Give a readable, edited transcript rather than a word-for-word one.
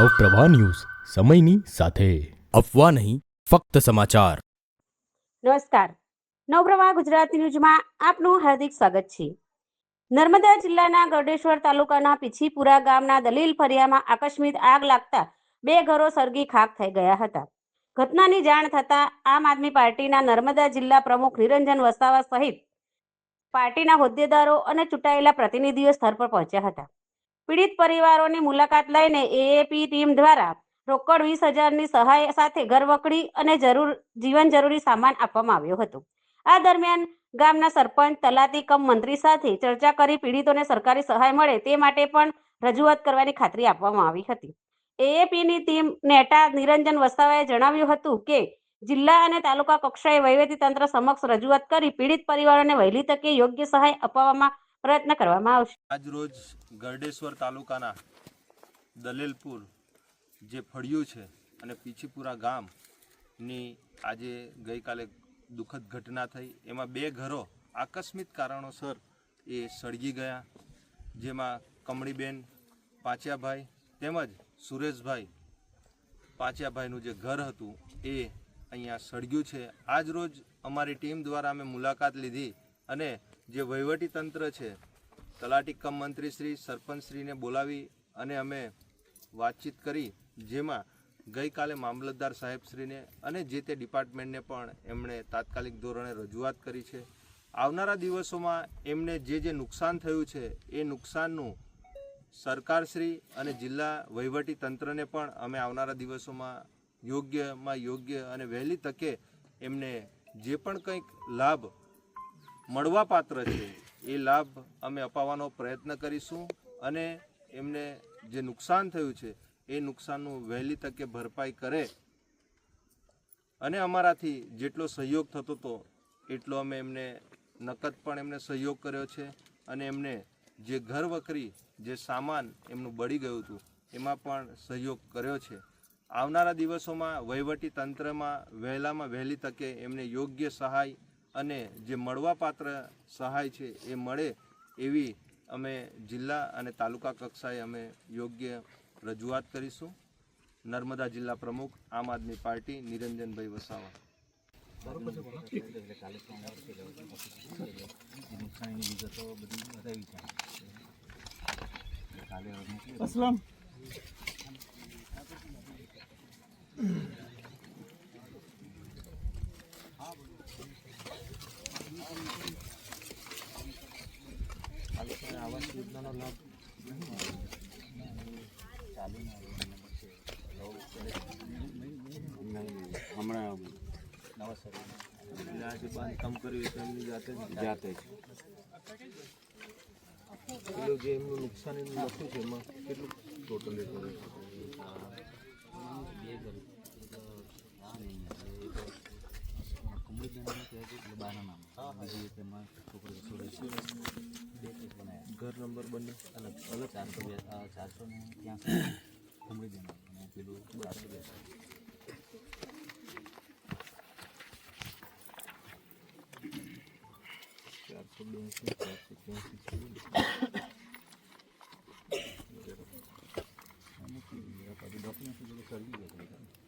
Navpravah news સમયની સાથે અફવા નહીં ફક્ત સમાચાર। નમસ્કાર, નવપ્રવાહ ગુજરાતી ન્યૂઝમાં આપનું હાર્દિક સ્વાગત છે। નર્મદા જિલ્લાના ગરડેશ્વર તાલુકાના પીછીપુરા ગામના દલીલ ફળિયામાં આકસ્મિક આગ લાગતા 2 ઘરો સળગી ખાખ થઈ ગયા હતા। ઘટનાની જાણ થતાં આમ આદમી પાર્ટીના નર્મદા જિલ્લા પ્રમુખ નિરંજન વસાવા સહિત પાર્ટીના હોદ્દેદારો અને ચૂંટાયેલા પ્રતિનિધિઓ સ્થળ પર પહોંચ્યા હતા। પીડિત પરિવારોની મુલાકાત લઈને એએપી ટીમ દ્વારા રોકડ 20,000ની સહાય સાથે ઘરવકડી અને જીવન જરૂરી સામાન આપવામાં આવ્યો હતો। આ દરમિયાન ગામના સરપંચ, તલાટી કમ મંત્રી સાથે ચર્ચા કરી પીડિતોને સરકારી સહાય મળે તે માટે પણ રજૂઆત કરવાની ખાતરી આપવામાં આવી હતી। એએપીની ટીમ નેતા નિરંજન વસાવાએ જણાવ્યું હતું કે જિલ્લા અને તાલુકા કક્ષાએ વહીવટીતંત્ર સમક્ષ રજૂઆત કરી પીડિત પરિવારોને વહેલી તકે યોગ્ય સહાય અપાવવામાં પ્રયત્ન કરવામાં આવશે। આજ રોજ ગરડેશ્વર તાલુકાના દલેલપુર જે ફળિયું છે અને પીછીપુરા ગામની આજે ગઈકાલે દુઃખદ ઘટના થઈ। એમાં 2 ઘરો આકસ્મિક કારણોસર એ સળગી ગયા, જેમાં કમળીબેન પાંચિયાભાઈ તેમજ સુરેશભાઈ પાંચિયાભાઈનું જે ઘર હતું એ અહીંયા સળગ્યું છે। આજ રોજ અમારી ટીમ દ્વારા અમે મુલાકાત લીધી અને જે વહીવટીતંત્ર છે, તલાટી કમ મંત્રીશ્રી, સરપંચશ્રીને બોલાવી અને અમે વાતચીત કરી, જેમાં ગઈકાલે મામલતદાર સાહેબશ્રીને અને જે તે ડિપાર્ટમેન્ટને પણ એમણે તાત્કાલિક ધોરણે રજૂઆત કરી છે। આવનારા દિવસોમાં એમને જે નુકસાન થયું છે એ નુકસાનનું સરકારશ્રી અને જિલ્લા વહીવટીતંત્રને પણ અમે આવનારા દિવસોમાં યોગ્ય અને વહેલી તકે એમને જે પણ કંઈક લાભ મળવાપાત્ર છે એ લાભ અમે અપાવવાનો પ્રયત્ન કરીશું અને એમને જે નુકસાન થયું છે એ નુકસાનનું વહેલી તકે ભરપાઈ કરે અને અમારાથી જેટલો સહયોગ થતો હતો એટલો અમે એમને નકદ પણ એમને સહયોગ કર્યો છે અને એમને જે ઘર વખરી જે સામાન એમનું બળી ગયું હતું એમાં પણ સહયોગ કર્યો છે। આવનારા દિવસોમાં વહીવટીતંત્રમાં વહેલામાં વહેલી તકે એમને યોગ્ય સહાય અને જે મળવાપાત્ર સહાય છે એ મળે એવી અમે જિલ્લા અને તાલુકા કક્ષાએ અમે યોગ્ય રજૂઆત કરીશું। નર્મદા જિલ્લા પ્રમુખ આમ આદમી પાર્ટી નિરંજનભાઈ વસાવા। આવાસ યોજનાનો લાભ હમણાં નવા જે બાંધકામ કર્યું છે એમની જાતે પેલું જે એમનું નુકસાન એનું લખ્યું છે એમાં કેટલું ટોટલ ઘર નંબર બંને અલગ 483 કમળીબેન અને પેલું 482 482 ડોક્યુમેન્ટ સર્વી